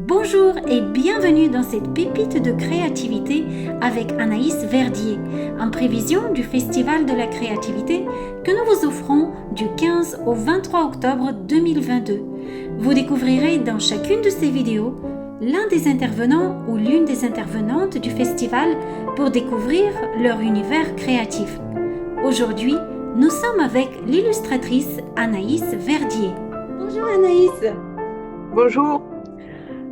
Bonjour et bienvenue dans cette pépite de créativité avec Anaïs Verdier, en prévision du Festival de la créativité que nous vous offrons du 15 au 23 octobre 2022. Vous découvrirez dans chacune de ces vidéos l'un des intervenants ou l'une des intervenantes du festival pour découvrir leur univers créatif. Aujourd'hui, nous sommes avec l'illustratrice Anaïs Verdier. Bonjour Anaïs. Bonjour.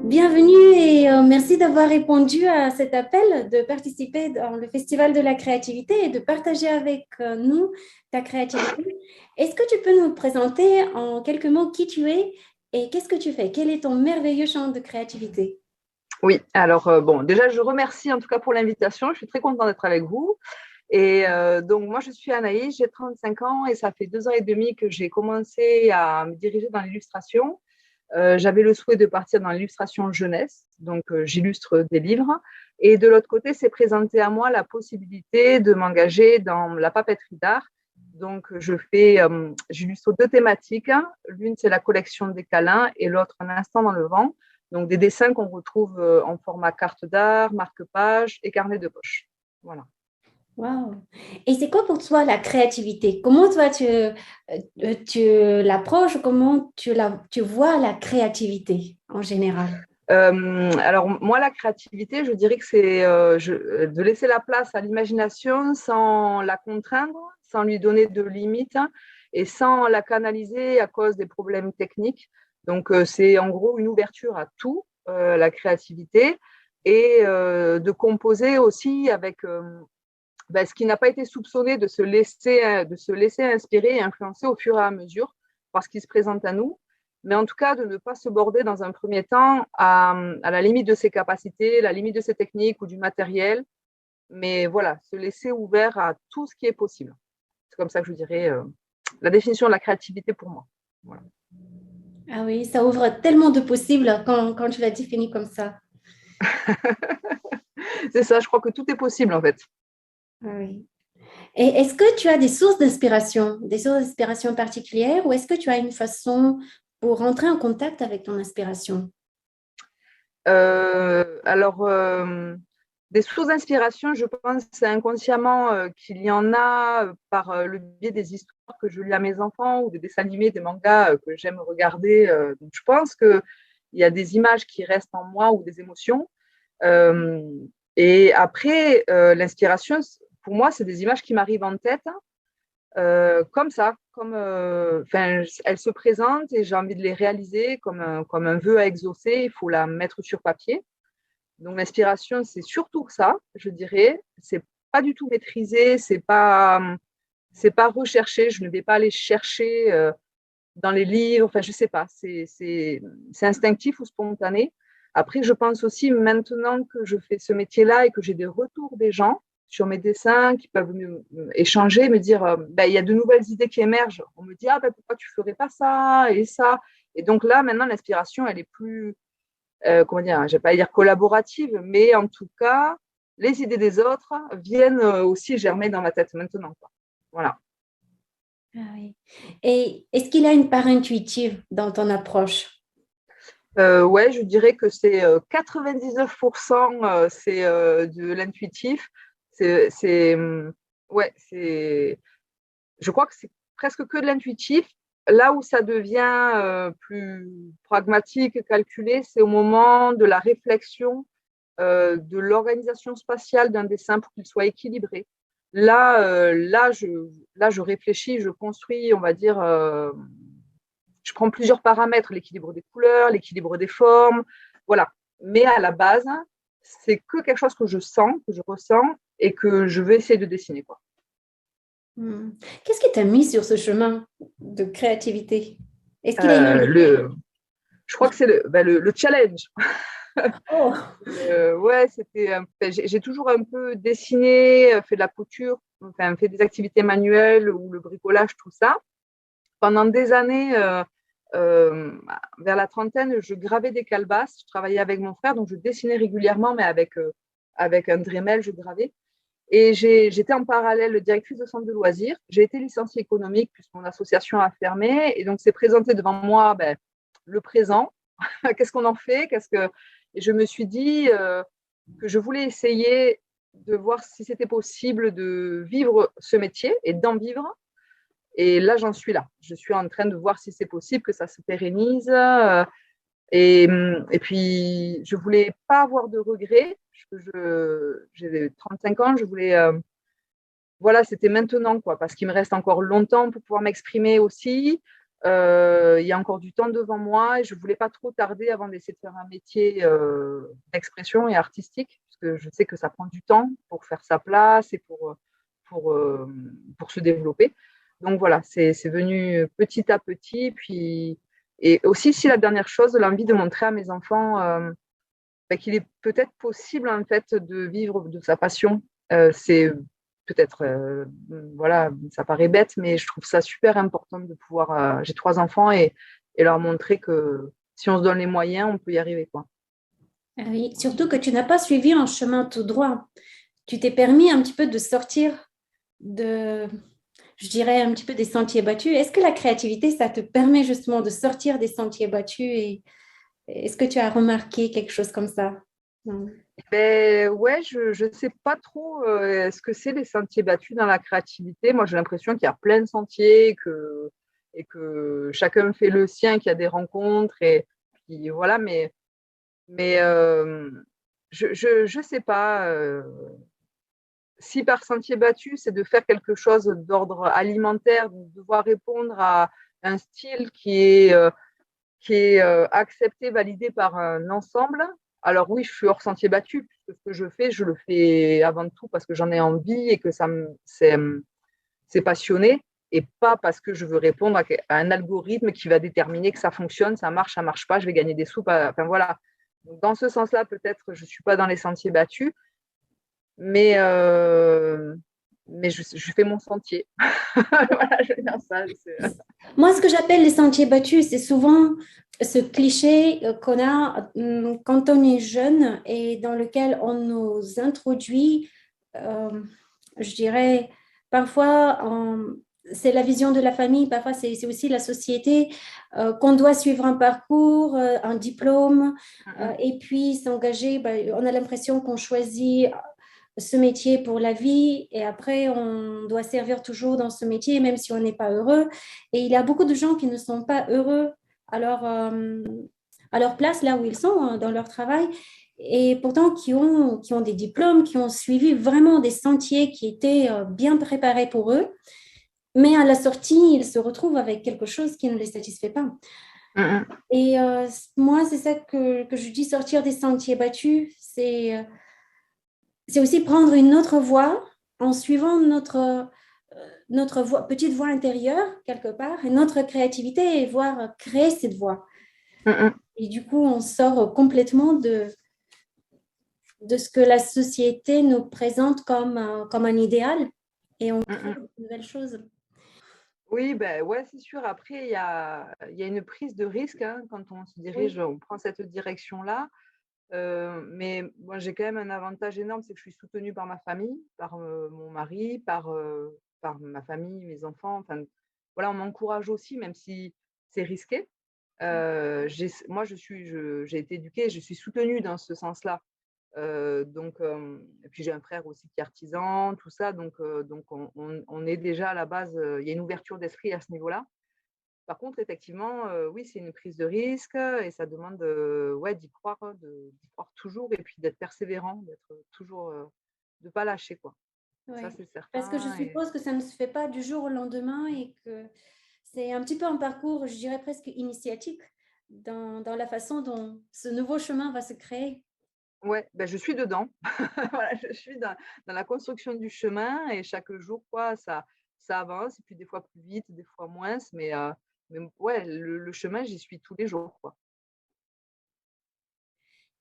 Bienvenue et merci d'avoir répondu à cet appel de participer dans le Festival de la créativité et de partager avec nous ta créativité. Est-ce que tu peux nous présenter en quelques mots qui tu es et qu'est-ce que tu fais? Quel est ton merveilleux champ de créativité? Oui, alors déjà je remercie en tout cas pour l'invitation. Je suis très contente d'être avec vous. Et donc moi je suis Anaïs, j'ai 35 ans et ça fait 2 ans et demi que j'ai commencé à me diriger dans l'illustration. J'avais le souhait de partir dans l'illustration jeunesse, donc j'illustre des livres. Et de l'autre côté, s'est présenté à moi la possibilité de m'engager dans la papeterie d'art. Donc j'illustre 2 thématiques. L'une, c'est la collection des câlins et l'autre, un instant dans le vent. Donc des dessins qu'on retrouve en format carte d'art, marque-page et carnet de poche. Voilà. Wow. Et c'est quoi pour toi la créativité? Comment toi tu l'approches? Comment tu vois la créativité en général? Alors moi, la créativité, je dirais que c'est de laisser la place à l'imagination sans la contraindre, sans lui donner de limites et sans la canaliser à cause des problèmes techniques. Donc c'est en gros une ouverture à tout, la créativité, et de composer aussi avec ce qui n'a pas été soupçonné, de se laisser inspirer et influencer au fur et à mesure par ce qui se présente à nous, mais en tout cas de ne pas se border dans un premier temps à la limite de ses capacités, la limite de ses techniques ou du matériel, mais voilà, se laisser ouvert à tout ce qui est possible. C'est comme ça que je dirais la définition de la créativité pour moi. Voilà. Ah oui, ça ouvre tellement de possibles quand tu l'as défini comme ça. C'est ça, je crois que tout est possible en fait. Ah oui. Et est-ce que tu as des sources d'inspiration particulières ou est-ce que tu as une façon pour rentrer en contact avec ton inspiration? Alors, des sources d'inspiration, je pense inconsciemment qu'il y en a par le biais des histoires que je lis à mes enfants ou des dessins animés, des mangas que j'aime regarder. Donc je pense qu'il y a des images qui restent en moi ou des émotions. Euh, et après, l'inspiration, pour moi, c'est des images qui m'arrivent en tête comme ça, elles se présentent et j'ai envie de les réaliser comme un vœu à exaucer. Il faut la mettre sur papier. Donc l'inspiration, c'est surtout ça, je dirais. C'est pas du tout maîtrisé, c'est pas recherché. Je ne vais pas aller chercher dans les livres. Enfin, je sais pas. C'est instinctif ou spontané. Après, je pense aussi maintenant que je fais ce métier-là et que j'ai des retours des gens sur mes dessins qui peuvent échanger, me dire il y a de nouvelles idées qui émergent. On me dit pourquoi tu ferais pas ça et ça. Et donc là, maintenant, l'inspiration, elle est plus comment dire, je ne vais pas dire collaborative, mais en tout cas, les idées des autres viennent aussi germer dans ma tête maintenant, quoi. Voilà. Ah oui. Et est-ce qu'il y a une part intuitive dans ton approche? Ouais, je dirais que c'est 99% c'est de l'intuitif. C'est ouais, je crois que c'est presque que de l'intuitif. Là où ça devient plus pragmatique, calculé, c'est au moment de la réflexion de l'organisation spatiale d'un dessin pour qu'il soit équilibré. Là, je réfléchis, je construis, on va dire, je prends plusieurs paramètres, l'équilibre des couleurs, l'équilibre des formes, voilà. Mais à la base, c'est que quelque chose que je sens, que je ressens et que je veux essayer de dessiner, quoi. Qu'est-ce qui t'a mis sur ce chemin de créativité? Est-ce qu'il y a eu un déclic? Je crois que c'est le challenge. Oh, Ouais, j'ai toujours un peu dessiné, fait de la couture, enfin, fait des activités manuelles ou le bricolage, tout ça. Pendant des années, vers la trentaine, je gravais des calebasses. Je travaillais avec mon frère, donc je dessinais régulièrement, mais avec un Dremel, je gravais. Et j'étais en parallèle directrice de centre de loisirs. J'ai été licenciée économique puisque mon association a fermé. Et donc, c'est présenté devant moi le présent. Qu'est-ce qu'on en fait? Et je me suis dit que je voulais essayer de voir si c'était possible de vivre ce métier et d'en vivre. Et là, j'en suis là. Je suis en train de voir si c'est possible que ça se pérennise. Et puis, je voulais pas avoir de regrets. J'ai 35 ans, je voulais voilà, c'était maintenant, quoi, parce qu'il me reste encore longtemps pour pouvoir m'exprimer aussi. Il y a encore du temps devant moi et je ne voulais pas trop tarder avant d'essayer de faire un métier d'expression et artistique, parce que je sais que ça prend du temps pour faire sa place et pour, euh, pour se développer. Donc voilà, c'est venu petit à petit. Puis, et aussi, si la dernière chose, l'envie de montrer à mes enfants qu'il est peut-être possible en fait de vivre de sa passion. C'est peut-être, voilà, ça paraît bête, mais je trouve ça super important de pouvoir. J'ai 3 enfants et leur montrer que si on se donne les moyens, on peut y arriver, quoi. Oui, surtout que tu n'as pas suivi un chemin tout droit. Tu t'es permis un petit peu de sortir de, je dirais, un petit peu des sentiers battus. Est-ce que la créativité, ça te permet justement de sortir des sentiers battus et est-ce que tu as remarqué quelque chose comme ça? Non. Ben ouais, je sais pas trop ce que c'est les sentiers battus dans la créativité. Moi, j'ai l'impression qu'il y a plein de sentiers et que chacun fait le sien, qu'il y a des rencontres et puis voilà. Mais je sais pas. Si par sentier battu, c'est de faire quelque chose d'ordre alimentaire, de devoir répondre à un style qui est accepté, validé par un ensemble, alors oui, je suis hors sentier battu, puisque ce que je le fais avant tout parce que j'en ai envie et que c'est passionné, et pas parce que je veux répondre à un algorithme qui va déterminer que ça fonctionne, ça marche pas, je vais gagner des sous. Enfin voilà. Donc, dans ce sens-là, peut-être je ne suis pas dans les sentiers battus, mais, mais je fais mon sentier. Voilà, je vais dire ça. Moi, ce que j'appelle les sentiers battus, c'est souvent ce cliché qu'on a quand on est jeune et dans lequel on nous introduit, euh, je dirais, parfois, c'est la vision de la famille, parfois c'est aussi la société, qu'on doit suivre un parcours, un diplôme, et puis s'engager. Ben, on a l'impression qu'on choisit ce métier pour la vie et après on doit servir toujours dans ce métier même si on n'est pas heureux. Et il y a beaucoup de gens qui ne sont pas heureux à à leur place là où ils sont dans leur travail et pourtant qui ont des diplômes, qui ont suivi vraiment des sentiers qui étaient bien préparés pour eux. Mais à la sortie, ils se retrouvent avec quelque chose qui ne les satisfait pas. Et moi, c'est ça que je dis, sortir des sentiers battus, c'est aussi prendre une autre voie en suivant notre voie, petite voie intérieure, quelque part, et notre créativité, et voir créer cette voie. Et du coup, on sort complètement de ce que la société nous présente comme un idéal, et on crée de nouvelles choses. Oui, ben ouais, c'est sûr. Après, il y a une prise de risque hein, quand on se dirige, Oui, on prend cette direction-là. Mais moi, j'ai quand même un avantage énorme, c'est que je suis soutenue par ma famille, par mon mari, par ma famille, mes enfants. Enfin, voilà, on m'encourage aussi, même si c'est risqué. Moi, j'ai été éduquée, je suis soutenue dans ce sens-là. Donc, et puis j'ai un frère aussi qui est artisan, tout ça. Donc on est déjà à la base, il y a une ouverture d'esprit à ce niveau-là. Par contre, effectivement, oui, c'est une prise de risque et ça demande ouais, d'y croire toujours et puis d'être persévérant, d'être toujours, de ne pas lâcher, quoi. Ça, oui. c'est Parce que je certain. suppose que ça ne se fait pas du jour au lendemain et que c'est un petit peu un parcours, je dirais presque initiatique dans la façon dont ce nouveau chemin va se créer. Ouais, ben, je suis dedans. Voilà, je suis dans la construction du chemin et chaque jour, quoi, ça avance et puis des fois plus vite, des fois moins, mais ouais, le chemin, j'y suis tous les jours, quoi.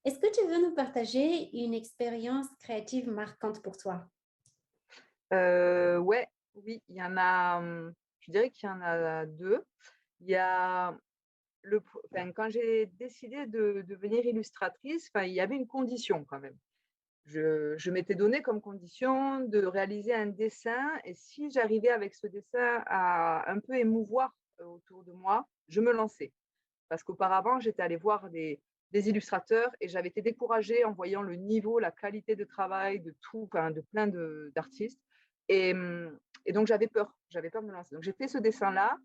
Est-ce que tu veux nous partager une expérience créative marquante pour toi? Ouais, oui, il y en a, je dirais qu'il y en a 2. Il y a enfin, quand j'ai décidé de devenir illustratrice, enfin, il y avait une condition quand même. Je m'étais donné comme condition de réaliser un dessin et si j'arrivais avec ce dessin à un peu émouvoir autour de moi, je me lançais. Parce qu'auparavant, j'étais allée voir des illustrateurs et j'avais été découragée en voyant le niveau, la qualité de travail de tout, enfin, de plein d'artistes. Et, et donc, j'avais peur de me lancer. Donc, j'ai fait ce dessin-là.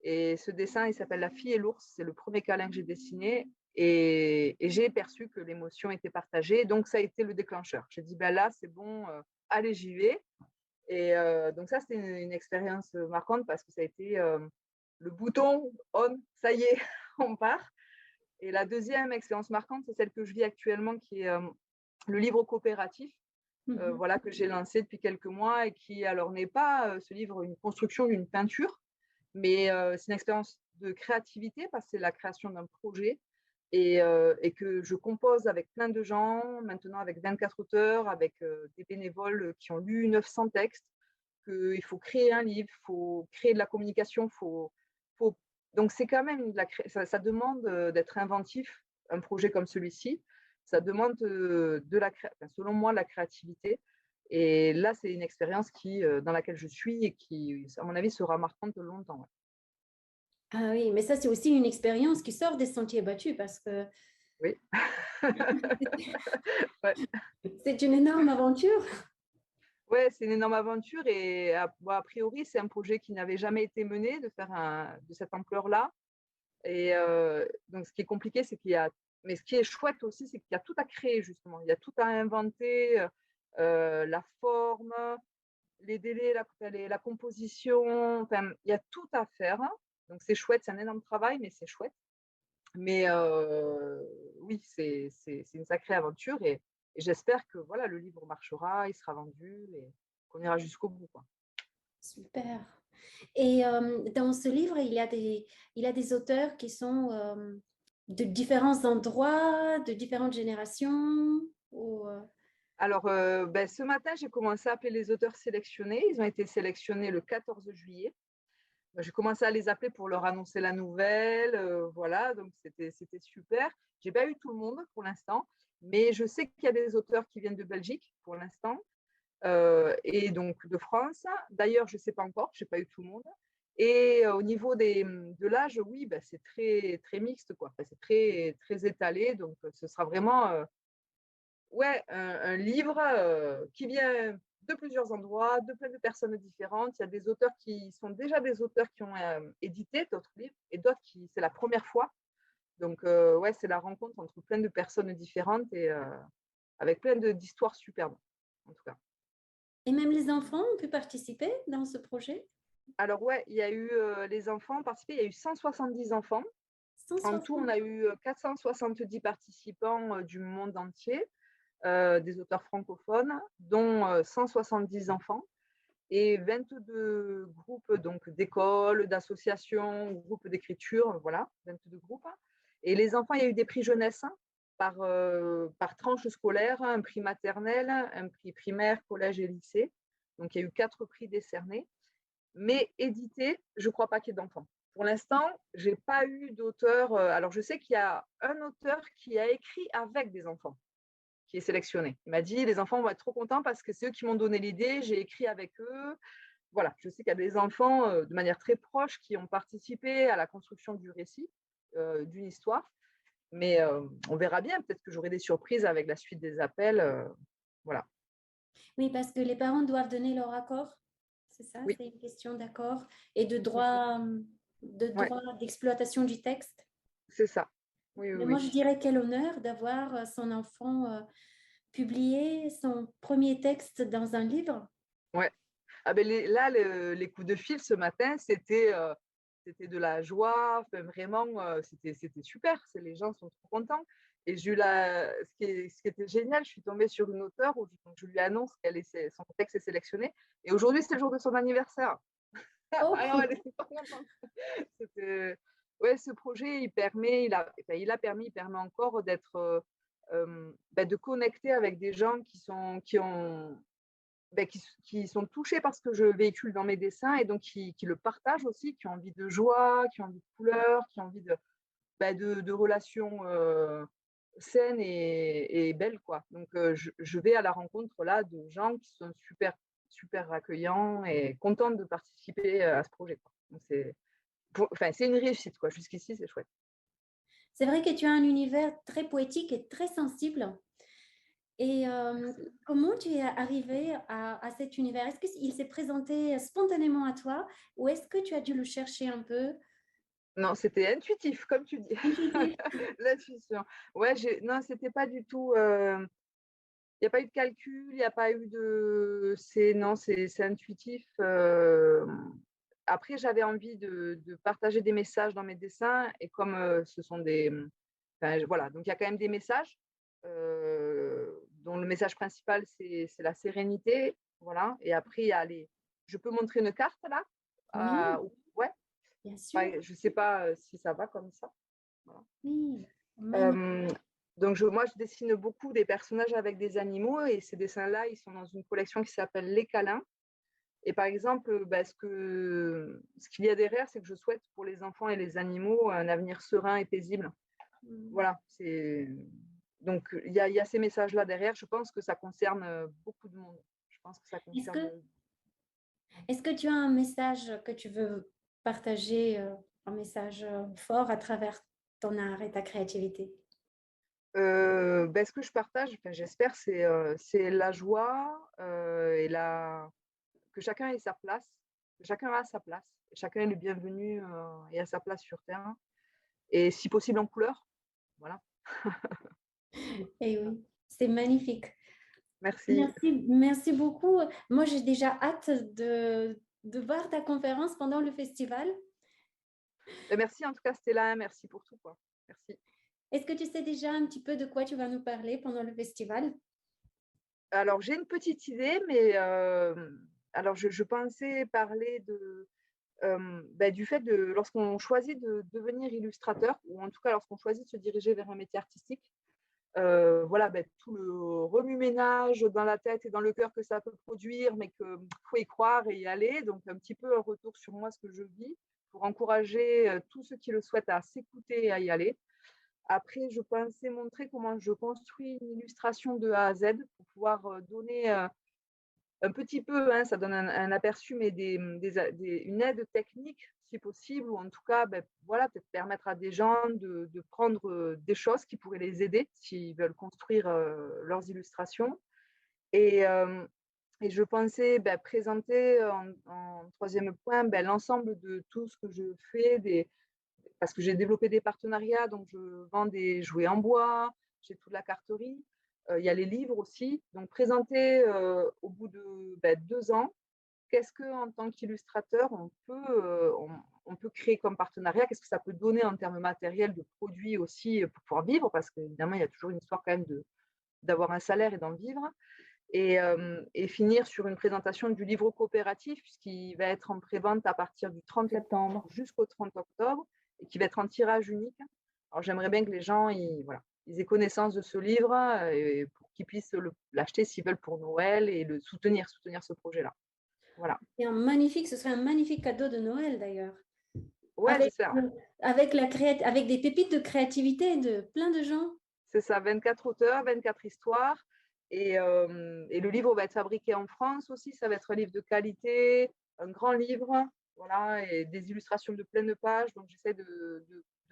Et ce dessin, il s'appelle La fille et l'ours. C'est le premier câlin que j'ai dessiné. Et j'ai perçu que l'émotion était partagée. Donc, ça a été le déclencheur. J'ai dit, ben là, c'est bon, allez, j'y vais. Et donc, ça, c'était une expérience marquante parce que ça a été le bouton on, ça y est, on part. Et la deuxième expérience marquante, c'est celle que je vis actuellement, qui est le livre coopératif. Voilà, que j'ai lancé depuis quelques mois et qui, alors, n'est pas ce livre une construction d'une peinture, mais c'est une expérience de créativité parce que c'est la création d'un projet et que je compose avec plein de gens, maintenant avec 24 auteurs, avec des bénévoles qui ont lu 900 textes, qu'il faut créer un livre, il faut créer de la communication, faut... donc c'est quand même ça demande d'être inventif, un projet comme celui-ci, ça demande selon moi, de la créativité. Et là, c'est une expérience dans laquelle je suis et qui, à mon avis, sera marquante longtemps. Ouais. Ah oui, mais ça, c'est aussi une expérience qui sort des sentiers battus parce que Oui. Ouais. c'est une énorme aventure. Ouais, c'est une énorme aventure et a priori, c'est un projet qui n'avait jamais été mené de faire de cette ampleur-là. Et donc, ce qui est compliqué, c'est qu'il y a, mais ce qui est chouette aussi, c'est qu'il y a tout à créer justement. Il y a tout à inventer, la forme, les délais, la composition. Enfin, il y a tout à faire. Donc, c'est chouette, c'est un énorme travail, mais c'est chouette. Mais oui, c'est une sacrée aventure et j'espère que voilà, le livre marchera, il sera vendu et qu'on ira jusqu'au bout, quoi. Super. Et dans ce livre, il y a des auteurs qui sont de différents endroits, de différentes générations. Alors, ce matin, j'ai commencé à appeler les auteurs sélectionnés. Ils ont été sélectionnés le 14 juillet. J'ai commencé à les appeler pour leur annoncer la nouvelle. Voilà, donc c'était super. J'ai pas eu tout le monde pour l'instant, mais je sais qu'il y a des auteurs qui viennent de Belgique pour l'instant et donc de France. D'ailleurs, je ne sais pas encore, je n'ai pas eu tout le monde. Et au niveau de l'âge, oui, c'est très, très mixte, quoi. Enfin, c'est très, très étalé. Donc, ce sera vraiment ouais, un livre qui vient de plusieurs endroits, de plein de personnes différentes. Il y a des auteurs qui sont déjà des auteurs qui ont édité d'autres livres et d'autres qui, c'est la première fois. Donc, ouais, c'est la rencontre entre plein de personnes différentes et avec plein d'histoires superbes, en tout cas. Et même les enfants ont pu participer dans ce projet? Alors, ouais, il y a eu les enfants ont participé, il y a eu 170 enfants. En tout, on 160. a eu 470 participants du monde entier, des auteurs francophones, dont 170 enfants et 22 groupes donc d'écoles, d'associations, groupes d'écriture, voilà, 22 groupes. Et les enfants, il y a eu des prix jeunesse par tranche scolaire, un prix maternel, un prix primaire, collège et lycée. Donc, il y a eu 4 prix décernés. Mais édité, je ne crois pas qu'il y ait d'enfants. Pour l'instant, je n'ai pas eu d'auteur. Alors, je sais qu'il y a un auteur qui a écrit avec des enfants, qui est sélectionné. Il m'a dit, les enfants vont être trop contents parce que c'est eux qui m'ont donné l'idée, j'ai écrit avec eux. Voilà, je sais qu'il y a des enfants de manière très proche qui ont participé à la construction du récit, d'une histoire. Mais on verra bien, peut-être que j'aurai des surprises avec la suite des appels. Voilà. Oui, parce que les parents doivent donner leur accord. C'est ça, Oui, c'est une question d'accord et tout à fait. de Ouais, droit d'exploitation du texte. c'est ça. Oui, Mais oui, moi, je oui. dirais quel honneur d'avoir son enfant publier son premier texte dans un livre. Ouais. Ah ben là, les coups de fil ce matin, c'était de la joie. Enfin, vraiment, c'était super. Les gens sont trop contents. Et ce qui était génial, je suis tombée sur une auteure où donc, je lui annonce son texte est sélectionné. Et aujourd'hui, c'est le jour de son anniversaire. Alors, Oh, elle est super contente. Ouais, ce projet, il permet encore de connecter avec des gens qui sont touchés par ce que je véhicule dans mes dessins et donc qui le partagent aussi, qui ont envie de joie, qui ont envie de couleurs, qui ont envie de relations saines et belles, quoi. Donc, je vais à la rencontre là de gens qui sont super, super accueillants et contents de participer à ce projet, quoi. Donc, c'est une réussite, quoi. Jusqu'ici, c'est chouette. C'est vrai que tu as un univers très poétique et très sensible. Et comment tu es arrivé à cet univers? Est-ce qu'il s'est présenté spontanément à toi ou est-ce que tu as dû le chercher un peu? Non, c'était intuitif, comme tu dis. Intuitif. L'intuition. Ouais, non, c'était pas du tout. Il n'y a pas eu de calcul, il n'y a pas eu de. Non, c'est intuitif. Après, j'avais envie de partager des messages dans mes dessins et comme ce sont des. Enfin, voilà, donc il y a quand même des messages dont le message principal, c'est la sérénité. Voilà. Et après, il y a les. Je peux montrer une carte là. Oui, Ouais. bien sûr. Enfin, je ne sais pas si ça va comme ça. Voilà. Oui, magnifique. Euh, donc, moi, je dessine beaucoup des personnages avec des animaux et ces dessins-là, ils sont dans une collection qui s'appelle Les Câlins. Et par exemple, ce qu'il y a derrière, c'est que je souhaite pour les enfants et les animaux un avenir serein et paisible. Voilà. Donc, il y a ces messages-là derrière. Je pense que ça concerne beaucoup de monde. Je pense que ça Est-ce concerne. que, est-ce que tu as un message que tu veux partager, un message fort à travers ton art et ta créativité? Ce que je partage, enfin, j'espère, c'est la joie et que chacun ait sa place, que chacun a sa place, chacun est le bienvenu et a sa place sur Terre, et si possible en couleur. Voilà. Eh oui, c'est magnifique. Merci. Merci, merci beaucoup. Moi, j'ai déjà hâte de voir ta conférence pendant le festival. Merci en tout cas, Stella. Merci pour tout, quoi. Merci. Est-ce que tu sais déjà un petit peu de quoi tu vas nous parler pendant le festival? Alors, j'ai une petite idée, mais alors je pensais parler du fait de lorsqu'on choisit de devenir illustrateur, ou en tout cas lorsqu'on choisit de se diriger vers un métier artistique, voilà, tout le remue-ménage dans la tête et dans le cœur que ça peut produire, mais qu'il faut y croire et y aller. Donc, un petit peu un retour sur moi, ce que je vis, pour encourager tous ceux qui le souhaitent à s'écouter et à y aller. Après, je pensais montrer comment je construis une illustration de A à Z pour pouvoir donner un petit peu, hein, ça donne un aperçu, mais une aide technique, si possible, ou en tout cas, voilà, peut-être permettre à des gens de prendre des choses qui pourraient les aider s'ils veulent construire leurs illustrations. Et, euh, et je pensais présenter en troisième point l'ensemble de tout ce que je fais, parce que j'ai développé des partenariats, donc je vends des jouets en bois, j'ai toute la carterie. Il y a les livres aussi. Donc, présenter au bout de 2 ans, qu'est-ce qu'en tant qu'illustrateur, on peut créer comme partenariat, qu'est-ce que ça peut donner en termes matériels, de produits aussi pour pouvoir vivre, parce qu'évidemment, il y a toujours une histoire quand même d'avoir un salaire et d'en vivre. Et finir sur une présentation du livre coopératif, qui va être en prévente à partir du 30 septembre jusqu'au 30 octobre, et qui va être en tirage unique. Alors, j'aimerais bien que les gens ils aient connaissance de ce livre et pour qu'ils puissent l'acheter s'ils veulent pour Noël et le soutenir ce projet-là. Voilà. Et ce serait un magnifique cadeau de Noël d'ailleurs. Ouais, Avec, j'espère. avec des pépites de créativité de plein de gens. C'est ça, 24 auteurs, 24 histoires. Et le livre va être fabriqué en France aussi. Ça va être un livre de qualité, un grand livre, voilà, et des illustrations de pleine page. Donc, j'essaie de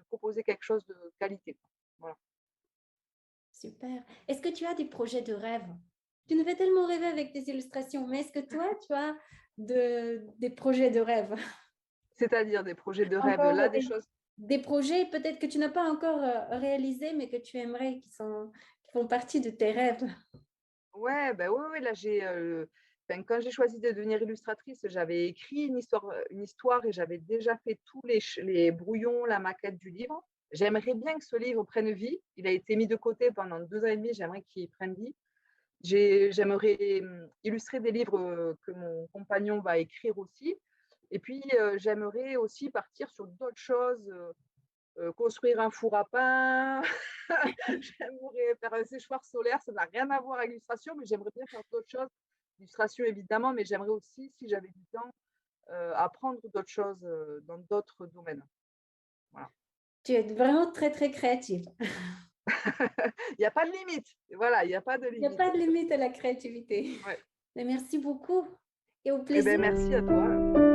proposer quelque chose de qualité. Voilà. Super. Est-ce que tu as des projets de rêve? Tu nous fais tellement rêver avec tes illustrations, mais est-ce que toi, tu as des projets de rêve? C'est-à-dire des projets de rêve, Encore là, des choses. des projets peut-être que tu n'as pas encore réalisés, mais que tu aimerais, qui font partie de tes rêves. Ouais, ouais, là, quand j'ai choisi de devenir illustratrice, j'avais écrit une histoire et j'avais déjà fait tous les brouillons, la maquette du livre. J'aimerais bien que ce livre prenne vie. Il a été mis de côté pendant 2 ans et demi. J'aimerais qu'il prenne vie. J'aimerais illustrer des livres que mon compagnon va écrire aussi. Et puis, j'aimerais aussi partir sur d'autres choses, construire un four à pain. J'aimerais faire un séchoir solaire. Ça n'a rien à voir avec l'illustration, mais j'aimerais bien faire d'autres choses. L'illustration, évidemment, mais j'aimerais aussi, si j'avais du temps, apprendre d'autres choses dans d'autres domaines. Voilà. Tu es vraiment très, très créative. Il n'y a pas de limite. Voilà, il n'y a pas de Il n'y a limite. pas de limite à la créativité. Ouais. Mais merci beaucoup et au Eh ben, plaisir. merci à toi.